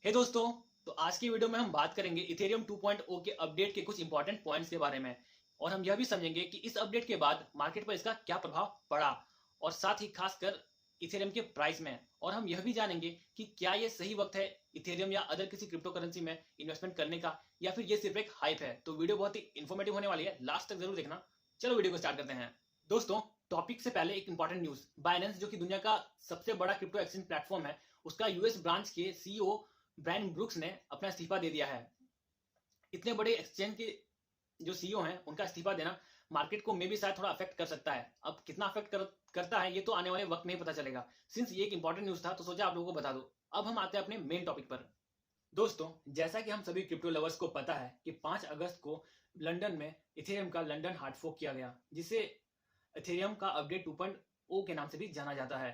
हे दोस्तों, तो आज की वीडियो में हम बात करेंगे इथेरियम 2.0 के अपडेट के कुछ इंपॉर्टेंट पॉइंट्स के बारे में। और हम यह भी समझेंगे कि इस अपडेट के बाद मार्केट पर इसका क्या प्रभाव पड़ा और साथ ही खासकर इथेरियम के प्राइस में। और हम यह भी जानेंगे कि क्या ये सही वक्त है इथेरियम या अदर किसी क्रिप्टो करेंसी में इन्वेस्टमेंट करने का, या फिर ये सिर्फ एक हाइप है। तो वीडियो बहुत ही इन्फॉर्मेटिव होने वाली है, लास्ट तक जरूर देखना। चलो वीडियो को स्टार्ट करते हैं। दोस्तों, टॉपिक से पहले एक इंपॉर्टेंट न्यूज। बाइनेंस, जो कि दुनिया का सबसे बड़ा क्रिप्टो एक्सचेंज प्लेटफॉर्म है, उसका यूएस ब्रांच के सीईओ ब्रायन ब्रूक्स ने अपना इस्तीफा दे दिया है। इतने बड़े एक्सचेंज के जो सीईओ हैं, उनका इस्तीफा देना मार्केट को मे भी शायद थोड़ा अफेक्ट कर सकता है। अब कितना अफेक्ट करता है ये तो आने वाले वक्त में ही पता चलेगा। सिंस ये एक इंपॉर्टेंट न्यूज था तो सोचा आप लोगों को बता दो। अब हम आते हैं अपने मेन टॉपिक पर। दोस्तों, जैसा कि हम सभी क्रिप्टो लवर्स को पता है कि 5 अगस्त को लंदन में इथेरियम का लंदन हार्ड फोर्क किया गया, जिसे इथेरियम का अपडेट 2.0 के नाम से भी जाना जाता है।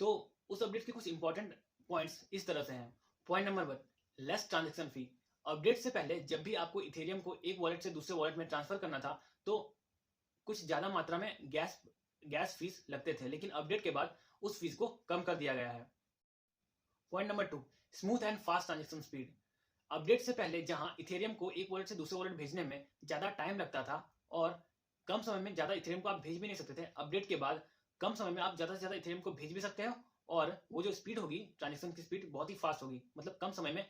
तो उस अपडेट के कुछ इंपॉर्टेंट पॉइंट्स इस तरह से हैं। पॉइंट नंबर 1, लेस ट्रांजेक्शन फी। अपडेट से पहले जब भी आपको इथेरियम को एक वॉलेट से दूसरे वॉलेट में ट्रांसफर करना था तो कुछ ज्यादा मात्रा में गैस फीस लगते थे, लेकिन अपडेट के बाद उस फीस को कम कर दिया गया है। Point number 2, smooth and fast transaction speed. Update से पहले जहां इथेरियम को एक वॉलेट से दूसरे वॉलेट भेजने में ज्यादा टाइम लगता था और कम समय में ज्यादा इथेरियम को आप भेज भी नहीं सकते थे, अपडेट के बाद कम समय में आप ज्यादा से ज्यादा इथेरियम को भेज भी सकते हो और वो जो स्पीड होगी, ट्रांजेक्शन की स्पीड बहुत ही फास्ट होगी, मतलब कम समय में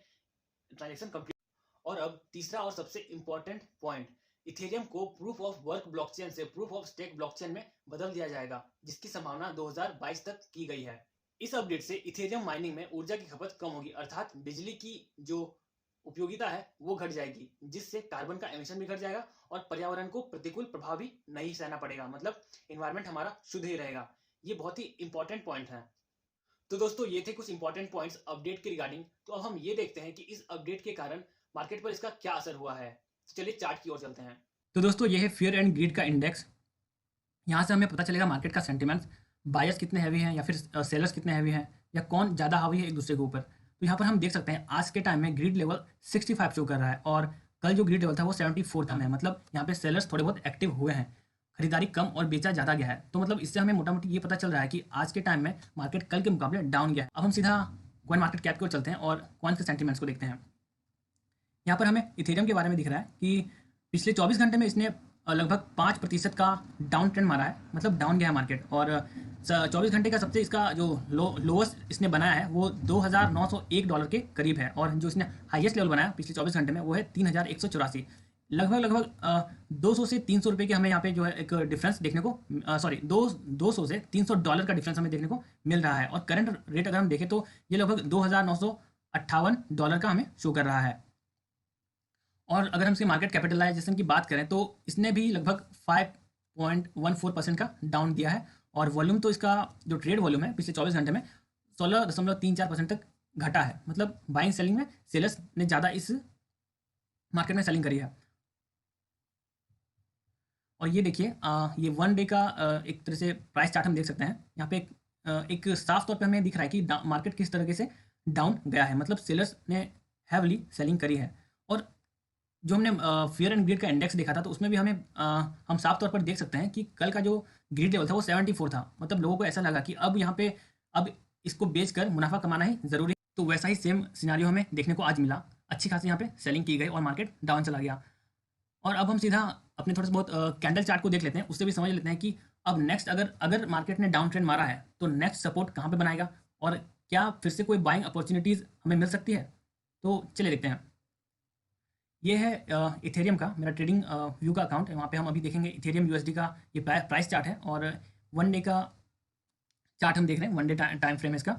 ट्रांजेक्शन कंप्लीट। और अब तीसरा और सबसे इंपॉर्टेंट पॉइंट, इथेरियम को प्रूफ ऑफ वर्क ब्लॉकचेन से प्रूफ ऑफ स्टेक ब्लॉकचेन में बदल दिया जाएगा, जिसकी संभावना 2022 तक की गई है। इस अपडेट से इथेरियम माइनिंग में ऊर्जा की खपत कम होगी, अर्थात बिजली की जो उपयोगिता है वो घट जाएगी, जिससे कार्बन का एमिशन भी घट जाएगा और पर्यावरण को प्रतिकूल प्रभाव भी नहीं सहना पड़ेगा, मतलब इन्वायरमेंट हमारा शुद्ध ही रहेगा। ये बहुत ही इंपॉर्टेंट पॉइंट है। तो दोस्तों, ये थे कुछ इंपॉर्टेंट पॉइंट्स अपडेट के रिगार्डिंग। तो अब हम ये देखते हैं कि इस अपडेट के कारण मार्केट पर इसका क्या असर हुआ है। तो चलिए चार्ट की ओर चलते हैं। तो दोस्तों, ये है फियर एंड ग्रीड का इंडेक्स। यहाँ से हमें पता चलेगा मार्केट का सेंटिमेंट्स, बायर्स कितने हैवी हैं या फिर सेलर्स कितने हैवी हैं, या कौन ज़्यादा हावी है एक दूसरे के ऊपर। तो यहाँ पर हम देख सकते हैं आज के टाइम में ग्रीड लेवल 65 शो कर रहा है और कल जो ग्रीड लेवल था वो 74 था है। मतलब यहाँ पे सेलर्स थोड़े बहुत एक्टिव हुए हैं, खरीदारी कम और बेचा ज़्यादा गया है। तो मतलब इससे हमें मोटा मोटी ये पता चल रहा है कि आज के टाइम में मार्केट कल के मुकाबले डाउन गया है। अब हम सीधा कॉइन मार्केट कैप की ओर चलते हैं और कॉइन के सेंटिमेंट्स को देखते हैं। यहाँ पर हमें इथेरियम के बारे में दिख रहा है कि पिछले 24 घंटे में इसने लगभग 5% का डाउन ट्रेंड मारा है, मतलब डाउन गया है मार्केट। और 24 घंटे का सबसे इसका जो लोएस्ट इसने बनाया है वो $2,901 के करीब है, और जो इसने हाईएस्ट लेवल बनाया पिछले 24 घंटे में वो है 3,184। लगभग 200 से 300 रुपये के हमें यहाँ पे जो है एक डिफरेंस देखने को, सॉरी 200 से $300 का डिफरेंस हमें देखने को मिल रहा है। और करंट रेट अगर हम देखें तो ये लगभग $2,958 का हमें शो कर रहा है। और अगर हम इसकी मार्केट कैपिटलाइजेशन की बात करें तो इसने भी लगभग 5.14% का डाउन दिया है। और वॉल्यूम तो इसका जो ट्रेड वॉल्यूम है पिछले 24 घंटे में 16.34% तक घटा है। मतलब बाइंग सेलिंग में सेलर्स ने ज़्यादा इस मार्केट में सेलिंग करी है। और ये देखिए, ये 1 डे का एक तरह से प्राइस चार्ट हम देख सकते हैं। यहाँ पे एक साफ तौर पे हमें दिख रहा है कि मार्केट किस तरीके से डाउन गया है, मतलब सेलर्स ने हैवली सेलिंग करी है। और जो हमने फियर एंड ग्रीड का इंडेक्स देखा था तो उसमें भी हमें हम साफ तौर पर देख सकते हैं कि कल का जो ग्रीड लेवल था वो 74 था। मतलब लोगों को ऐसा लगा कि अब यहाँ पे अब इसको बेचकर मुनाफा कमाना ही ज़रूरी है। तो वैसा ही सेम सिनारियो हमें देखने को आज मिला। अच्छी खासी यहाँ पे सेलिंग की गई और मार्केट डाउन चला गया। और अब हम सीधा अपने थोड़ा सा बहुत कैंडल चार्ट को देख लेते हैं, उससे भी समझ लेते हैं कि अब नेक्स्ट अगर मार्केट ने डाउन ट्रेंड मारा है तो नेक्स्ट सपोर्ट कहाँ पे बनाएगा और क्या फिर से कोई बाइंग अपॉर्चुनिटीज़ हमें मिल सकती है। तो चलिए देखते हैं। ये है इथेरियम का मेरा ट्रेडिंग व्यू का अकाउंट है। वहाँ पे हम अभी देखेंगे इथेरियम यूएसडी का ये प्राइस चार्ट है और 1 डे का चार्ट हम देख रहे हैं। 1 डे टाइम फ्रेम है इसका।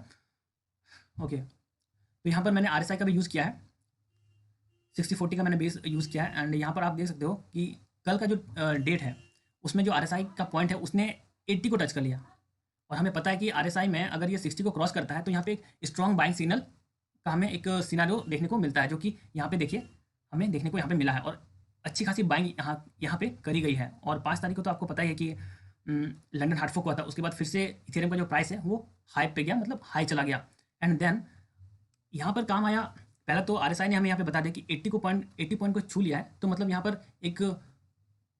ओके, तो यहाँ पर मैंने RSI का भी यूज़ किया है, 60/40 का मैंने बेस यूज़ किया है। एंड यहाँ पर आप देख सकते हो कि कल का जो डेट है उसमें जो RSI का पॉइंट है उसने 80 को टच कर लिया। और हमें पता है कि RSI में अगर ये 60 को क्रॉस करता है तो यहाँ पे एक स्ट्रॉन्ग बाइंग सिग्नल का हमें एक सिनारियो देखने को मिलता है, जो कि यहाँ पे देखिए हमें देखने को यहाँ पे मिला है। और अच्छी खासी बाइंग यहाँ पे करी गई है। और 5 तारीख को तो आपको पता ही है कि लंदन हार्ड फोर्क हुआ था, उसके बाद फिर से इथेरियम का जो प्राइस है वो हाई पे गया, मतलब हाई चला गया। एंड देन यहाँ पर काम आया, पहला तो RSI ने हमें यहाँ पे बता दिया कि 80 पॉइंट को छू लिया है, तो मतलब यहाँ पर एक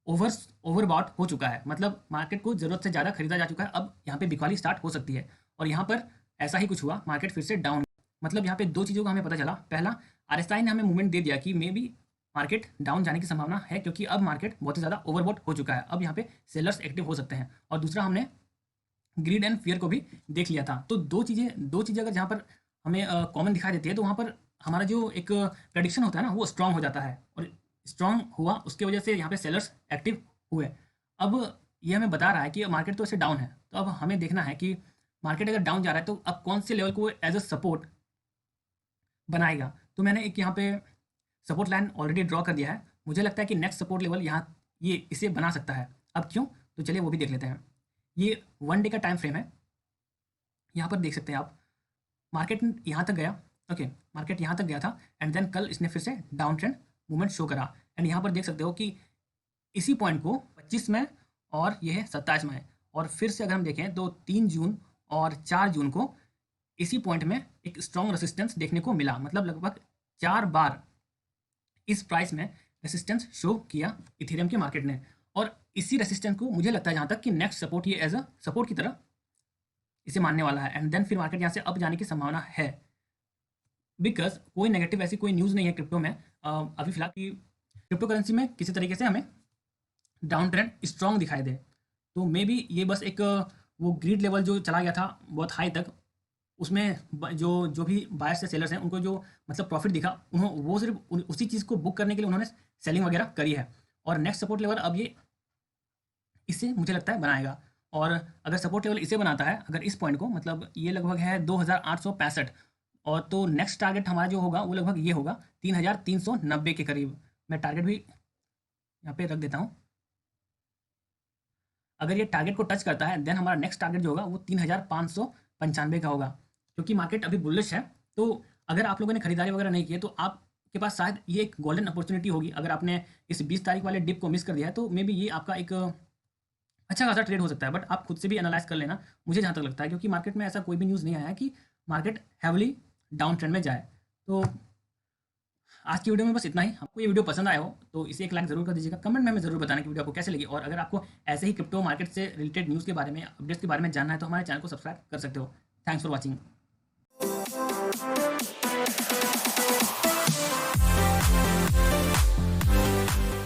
ओवरबॉट हो चुका है, मतलब मार्केट को ज़रूरत से ज़्यादा खरीदा जा चुका है। अब यहाँ पे बिकवाली स्टार्ट हो सकती है और यहाँ पर ऐसा ही कुछ हुआ, मार्केट फिर से डाउन। मतलब यहाँ पे दो चीज़ों का हमें पता चला। पहला, आरएसआई ने हमें मूवमेंट दे दिया कि मे बी मार्केट डाउन जाने की संभावना है, क्योंकि अब मार्केट बहुत ही ज़्यादा ओवरबॉट हो चुका है, अब यहाँ पे सेलर्स एक्टिव हो सकते हैं। और दूसरा, हमने ग्रीड एंड फियर को भी देख लिया था। तो दो चीज़ें अगर जहाँ पर हमें कॉमन दिखाई देती है, तो वहाँ पर हमारा जो एक प्रडिक्शन होता है ना, वो स्ट्रांग हो जाता है, और स्ट्रांग हुआ, उसके वजह से यहाँ पे सेलर्स एक्टिव हुए। अब ये हमें बता रहा है कि मार्केट तो ऐसे डाउन है, तो अब हमें देखना है कि मार्केट अगर डाउन जा रहा है तो अब कौन से लेवल को एज अ सपोर्ट बनाएगा। तो मैंने एक यहाँ पे सपोर्ट लाइन ऑलरेडी ड्रॉ कर दिया है। मुझे लगता है कि नेक्स्ट सपोर्ट लेवल यहाँ ये इसे बना सकता है। अब क्यों, तो चलिए वो भी देख लेते हैं। ये 1 डे का टाइम फ्रेम है। यहाँ पर देख सकते हैं आप, मार्केट यहाँ तक गया। ओके, मार्केट यहाँ तक गया था, एंड देन कल इसने फिर से डाउन ट्रेंड मूवमेंट शो करा। एंड यहाँ पर देख सकते हो कि इसी पॉइंट को 25 में और ये है 27 में, और फिर से अगर हम देखें तो 3 जून और 4 जून को इसी पॉइंट में एक स्ट्रॉन्ग रेसिस्टेंस देखने को मिला। मतलब लगभग 4 बार इस प्राइस में रेसिस्टेंस शो किया इथेरियम के मार्केट ने, और इसी रेसिस्टेंस को मुझे लगता है जहाँ तक कि नेक्स्ट सपोर्ट ये एज अ सपोर्ट की तरह इसे मानने वाला है। एंड देन फिर मार्केट यहाँ से अप जाने की संभावना है, बिकॉज कोई नेगेटिव ऐसी कोई न्यूज़ नहीं है क्रिप्टो में अभी फिलहाल कि क्रिप्टो करेंसी में किसी तरीके से हमें डाउन ट्रेंड स्ट्रॉन्ग दिखाई दे। तो मे बी ये बस एक वो ग्रीड लेवल जो चला गया था बहुत हाई तक, उसमें जो जो भी बायर्स से सेलर्स हैं उनको जो मतलब प्रॉफिट दिखा, उन्होंने वो सिर्फ उसी चीज़ को बुक करने के लिए उन्होंने सेलिंग वगैरह करी है। और नेक्स्ट सपोर्ट लेवल अब ये इससे मुझे लगता है बनाएगा। और अगर सपोर्ट लेवल इसे बनाता है, अगर इस पॉइंट को, मतलब ये लगभग है 2865, और तो नेक्स्ट टारगेट हमारा जो होगा वो लगभग ये होगा 3390 के करीब। मैं टारगेट भी यहाँ पे रख देता हूँ। अगर ये टारगेट को टच करता है, देन हमारा नेक्स्ट टारगेट जो होगा वो 3595 का होगा। क्योंकि मार्केट अभी बुलिश है, तो अगर आप लोगों ने खरीदारी वगैरह नहीं की है तो आपके पास शायद ये एक गोल्डन अपॉर्चुनिटी होगी। अगर आपने इस 20 तारीख वाले डिप को मिस कर दिया है, तो मे बी ये आपका एक अच्छा खासा ट्रेड हो सकता है। बट आप खुद से भी एनालाइज कर लेना, मुझे जहाँ तक लगता है, क्योंकि मार्केट में ऐसा कोई भी न्यूज़ नहीं आया है कि मार्केट हैवली डाउन ट्रेंड में जाए। तो आज की वीडियो में बस इतना ही। आपको ये वीडियो पसंद आया हो तो इसे एक लाइक जरूर कर दीजिएगा। कमेंट में हमें जरूर बताना कि वीडियो आपको कैसे लगी, और अगर आपको ऐसे ही क्रिप्टो मार्केट से रिलेटेड न्यूज़ के बारे में, अपडेट्स के बारे में जानना है, तो हमारे चैनल को सब्सक्राइब कर सकते हो। Thanks for watching.